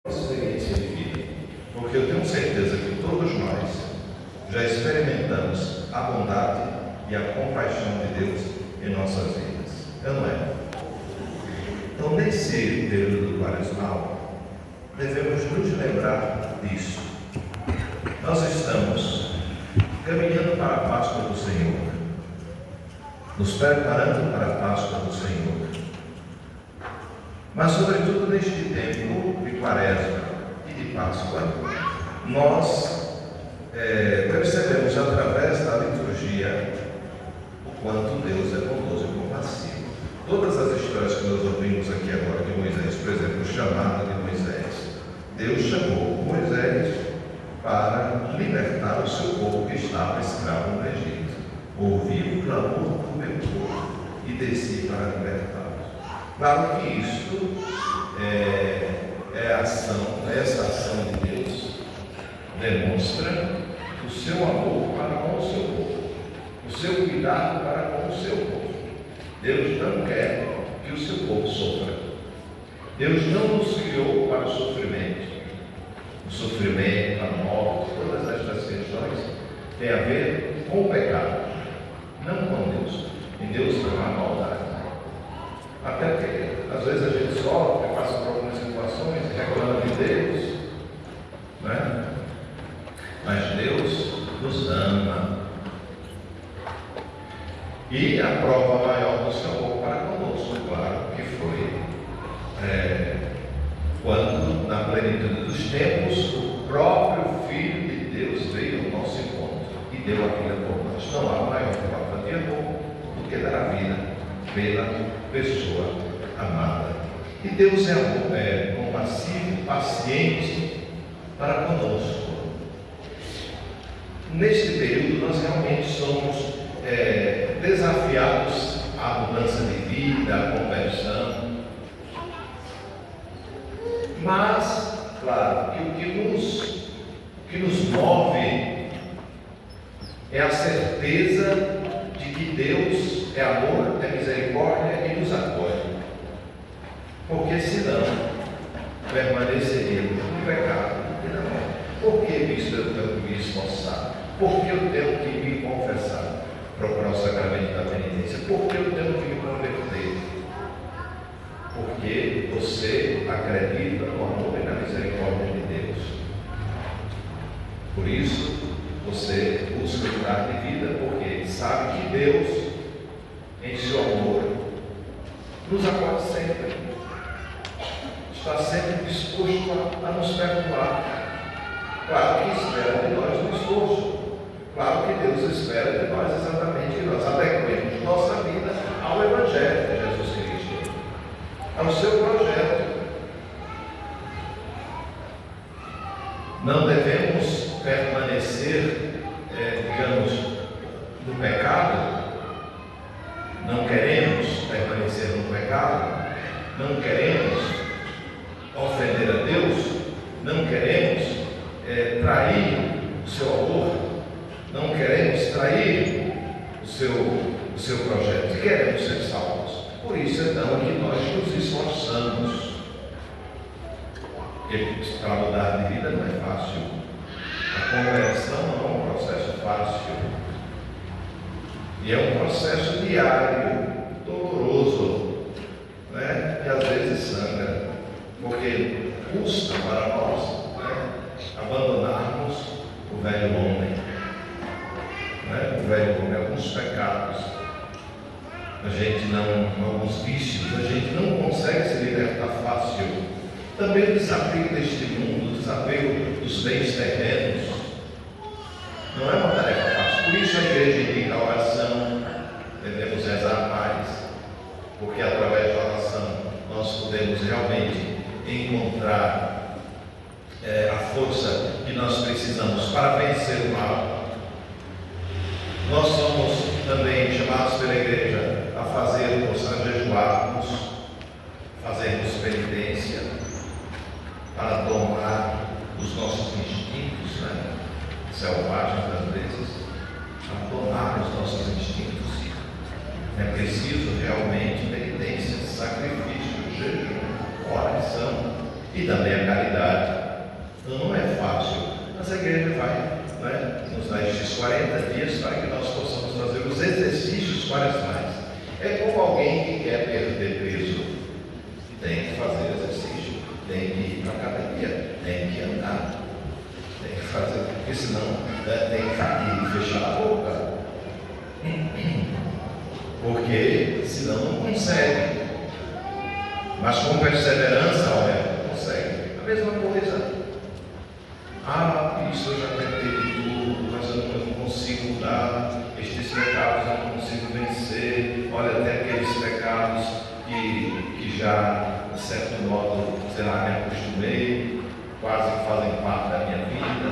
experiência de vida, porque eu tenho certeza que todos nós já experimentamos a bondade e a compaixão de Deus em nossas vidas, não é? Então, nesse período quaresmal, devemos nos lembrar disso. Nós estamos caminhando para a Páscoa do Senhor, nos preparando para a Páscoa do Senhor. Mas, sobretudo neste tempo de Quaresma e de Páscoa, nós percebemos através da liturgia o quanto Deus é bondoso e compassivo. Todas as histórias que nós ouvimos aqui agora de Moisés, por exemplo, o chamado de Moisés, Deus chamou Moisés para libertar o seu povo que estava escravo no Egito. Ouvi o clamor do meu povo e desci para libertá-lo. Claro que isto essa ação de Deus demonstra o seu amor para com o seu povo, o seu cuidado para com o seu povo. Deus não quer que o seu povo sofra. Deus não nos criou para o sofrimento. O sofrimento, a morte, todas estas questões têm a ver com o pecado, não com Deus. Em Deus não há maldade. Até porque, às vezes, a gente sofre, passa por algumas situações, reclama de Deus, né? Mas Deus nos ama. E a prova maior do seu amor para conosco, claro, que foi quando, na plenitude dos tempos, o próprio Filho de Deus veio ao nosso encontro e deu a vida por nós. Não há maior prova de amor do que dar a vida pela pessoa amada. E Deus é amor, compassivo, paciente para conosco. Neste período nós realmente somos desafiados à mudança de vida, à conversão. Mas, claro, que o que nos move é a certeza de que Deus é amor, é misericórdia e nos acolhe. Porque senão permaneceríamos no pecado e na morte. Por que isso eu tenho que me esforçar? Por que eu tenho que me confessar? Procurar o sacramento da penitência? Por que eu tenho que me converter? Porque você acredita no amor e na misericórdia de Deus. Por isso, você busca mudar de vida, porque sabe que Deus, em seu amor, nos acolhe sempre. Está sempre disposto a nos perdoar. Claro que espera de nós um esforço. Claro que Deus espera de nós exatamente que nós adequemos nossa vida ao Evangelho de Jesus Cristo, ao seu projeto. Não devemos permanecer, digamos, no pecado. Não queremos permanecer no pecado. Não queremos ofender a Deus. Não queremos trair o seu amor. Não queremos trair o seu projeto. Queremos ser salvos. Por isso, então, é que nós nos esforçamos. Porque para mudar de vida não é fácil. A conversão não é um processo fácil. E é um processo diário, doloroso, né? E às vezes sangra. Porque custa para nós, né, abandonarmos o velho homem. O velho homem, alguns pecados, alguns vícios, a gente não consegue se libertar fácil. Também o desapego deste mundo, o desapego dos bens terrenos, não é uma tarefa fácil. Por isso a igreja indica a oração, devemos rezar mais, porque através da oração nós podemos realmente encontrar a força que nós precisamos para vencer o mal. Nós somos também chamados pela igreja a jejuarmos, fazermos penitência, para domar os nossos instintos, né, selvagens às vezes, para domar os nossos instintos. É preciso realmente penitência, sacrifício, jejum, oração, e também a caridade. Então não é fácil, mas a igreja vai, nos dar estes 40 dias para que nós possamos fazer os exercícios quaresmais. É como alguém que quer perder peso, tem que fazer exercício, tem que ir para a academia, tem que andar, tem que fazer, porque senão tem que cair e fechar a boca, porque senão não consegue. Mas com perseverança, olha, consegue. A mesma coisa. Isso eu já tentei de tudo, mas eu não consigo mudar. Estes pecados eu não consigo vencer. Olha, até aqueles pecados que já, de certo modo, sei lá, me acostumei, quase que fazem parte da minha vida.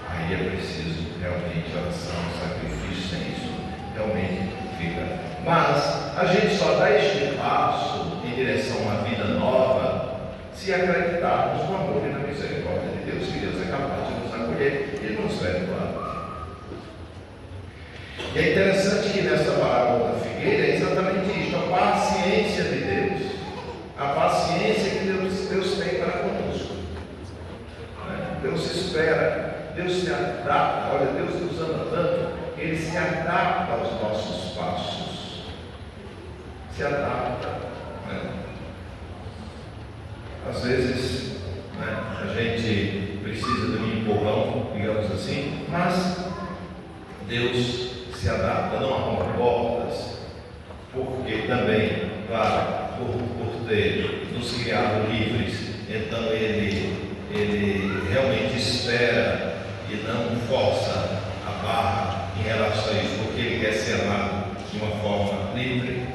Aí é preciso realmente oração, sacrifício. Sem isso, realmente fica. Mas a gente só dá este passo em direção a uma vida nova se acreditarmos no amor e na misericórdia de Deus, que Deus é capaz de nos acolher e nos perdoar. E é interessante que nessa parábola da figueira é exatamente isto, a paciência de Deus, a paciência que Deus tem para conosco. Deus espera, Deus se adapta. Olha, Deus nos ama tanto, Ele se adapta aos nossos passos, se adapta. Às vezes a gente precisa de um empurrão, digamos assim, mas Deus se adapta, não arruma portas, porque também, claro, por ter nos criado livres, então Ele realmente espera e não força a barra em relação a isso, porque Ele quer ser amado de uma forma livre.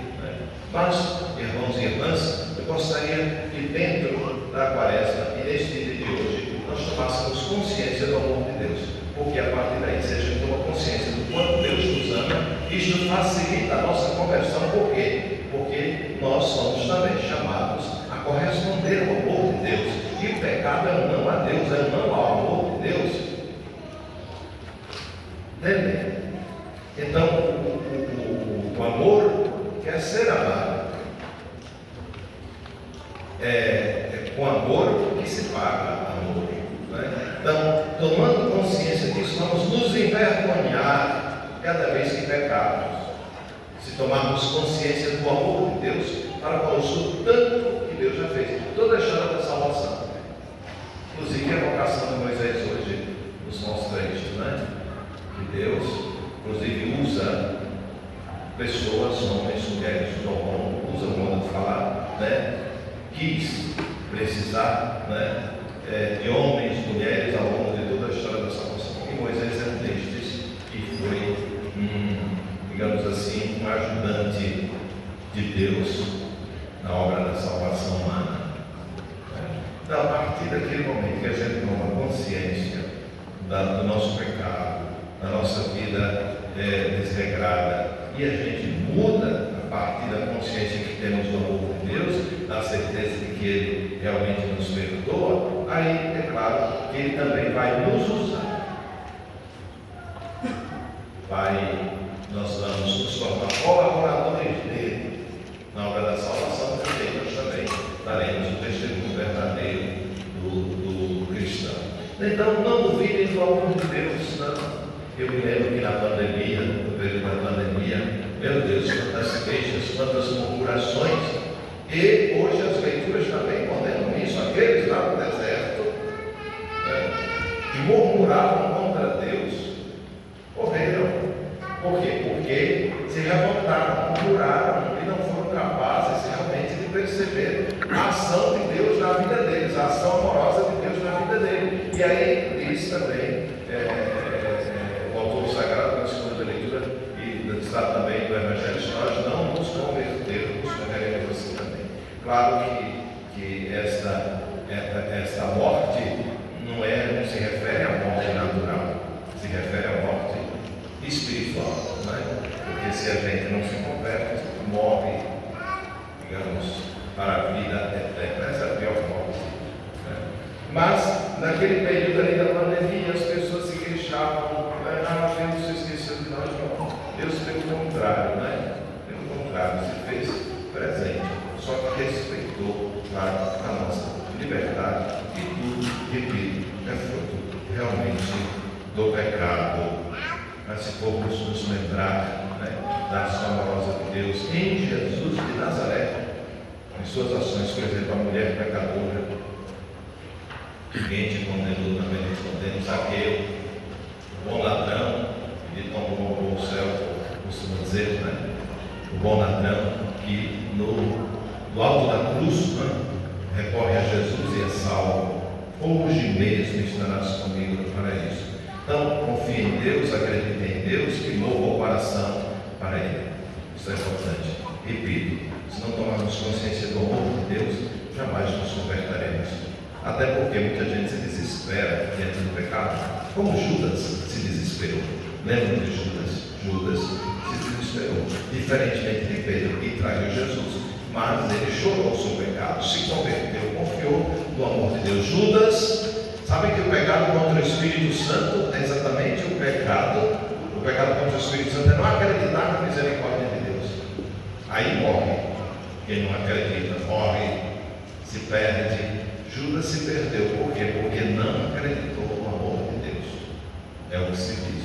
Mas, irmãos e irmãs, eu gostaria que dentro da quaresma e neste dia de hoje nós tomássemos consciência do amor de Deus, porque a partir daí, se a gente toma consciência do quanto Deus nos ama, isto facilita a nossa conversão. Por quê? Porque nós somos também chamados a corresponder ao amor de Deus, e o pecado é um não a Deus, é um não ao amor de Deus. Entendem? Então o amor quer ser amado. É com amor que se paga amor. Então, tomando consciência disso, vamos nos envergonhar cada vez que pecarmos. Se tomarmos consciência do amor de Deus para conosco, tanto que Deus já fez, toda a história da salvação. Inclusive a vocação de Moisés hoje nos mostra isso, que Deus, inclusive, usa pessoas, homens, mulheres, usa o modo de falar, quis precisar de homens, mulheres ao longo de toda a história da salvação. E Moisés é um destes que foi, digamos assim, um ajudante de Deus na obra da salvação humana. Então, a partir daquele momento que a gente toma consciência do nosso pecado, da nossa vida desregrada, e a gente muda a partir da consciência que temos do amor de Deus, da certeza de que Ele realmente nos perdoa, aí é claro que Ele também vai nos usar. Nós vamos nos tornar colaboradores dele na obra da salvação, porque nós também daremos o testemunho verdadeiro do cristão. Então, não duvidem do amor de Deus, não. Eu me lembro que na pandemia, no período da pandemia, meu Deus, quantas queixas, quantas murmurações, e hoje as leituras também condenam isso. Aqueles lá no deserto, que murmuravam contra Deus, morreram. Por quê? Porque se revoltaram, murmuraram e não foram capazes realmente de perceber a ação de Deus na vida deles, a ação amorosa de Deus na vida deles. E aí diz também o autor sagrado na segunda leitura, e está também no Evangelho, se nós não nos convertermos, converteremos assim também. Claro que esta morte não se refere à morte natural, se refere à morte espiritual, porque se a gente não se converte, morre, digamos, para a vida eterna. Essa é a pior morte. Mas, naquele período ali da pandemia, as pessoas se queixavam, Deus se esqueceu de nós. Não. Deus, pelo contrário, Pelo contrário, se fez presente, só que respeitou a nossa E tudo, repito, é fruto realmente do pecado. Mas se formos nos lembrar, né, da ação amorosa de Deus em Jesus de Nazaré, em suas ações, por exemplo, a mulher pecadora, ninguém te condenou, também nos condena, Zaqueu, o bom ladrão, que tomou o céu, costuma dizer, né? O bom ladrão que no alto da cruz, né, recorre a Jesus e é salvo. Hoje mesmo estarás comigo no paraíso. Então, confie em Deus, acredite em Deus e mova o coração para Ele. Isso é importante. Repito, se não tomarmos consciência do amor de Deus, jamais nos converteremos. Até porque muita gente se desespera diante do pecado, como Judas se desesperou. Lembra de Judas? Judas se desesperou, diferentemente de Pedro, que traiu Jesus. Mas ele chorou o seu pecado, se converteu, confiou no amor de Deus. Judas, sabe que o pecado contra o Espírito Santo é exatamente o pecado contra o Espírito Santo é não acreditar na misericórdia de Deus. Aí morre. Quem não acredita, morre, se perde. Judas se perdeu. Por quê? Porque não acreditou no amor de Deus. É o que se diz.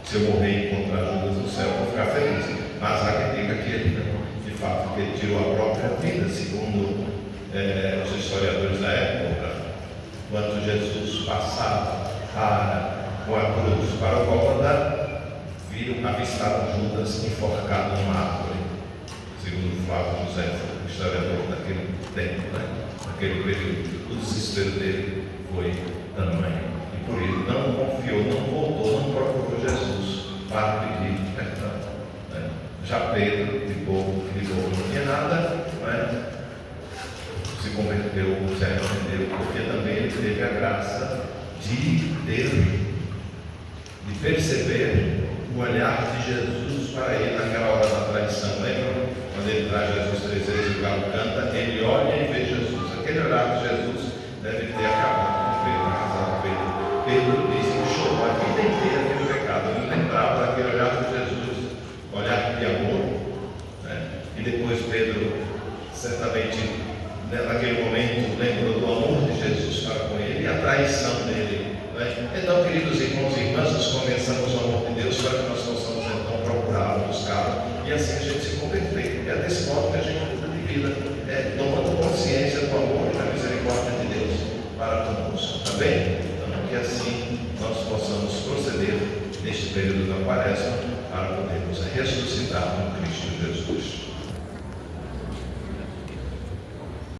Se eu morrer e encontrar Judas no céu, eu vou ficar feliz. Mas há quem diga que ele não. De fato, que ele tirou a própria vida, segundo os historiadores da época, quando Jesus passava com a cruz para o Gólgota, avistaram Judas enforcado numa árvore, segundo Flávio José, o historiador daquele tempo, né? Naquele período. O desespero dele foi tamanho, e por isso não confiou, não voltou, não procurou Jesus para pedir perdão. Já Pedro, de bobo, não tinha nada, né? Se converteu, se arrependeu, porque também ele teve a graça de perceber o olhar de Jesus para ele naquela hora da traição. Lembra? Quando ele traz Jesus 3 vezes e o galo canta, ele olha e vê Jesus. Aquele olhar de Jesus deve ter acabado com Pedro, arrasado com Pedro. Pedro disse que chorou a vida inteira pelo pecado. Ele lembrava daquele olhar de Jesus, olhar de amor, né? E depois Pedro, certamente, naquele momento, lembrou do amor de Jesus para com ele e a traição dele, né? Então, queridos irmãos e irmãs, nos convençamos do amor de Deus para que nós possamos então procurá-lo, buscá-lo e assim a gente se converter. É desse modo que a gente muda de vida, tomando consciência do amor e da misericórdia de Deus para conosco, tá bem? Então, que assim nós possamos proceder neste período da Quaresma para podermos ressuscitar no Cristo Jesus.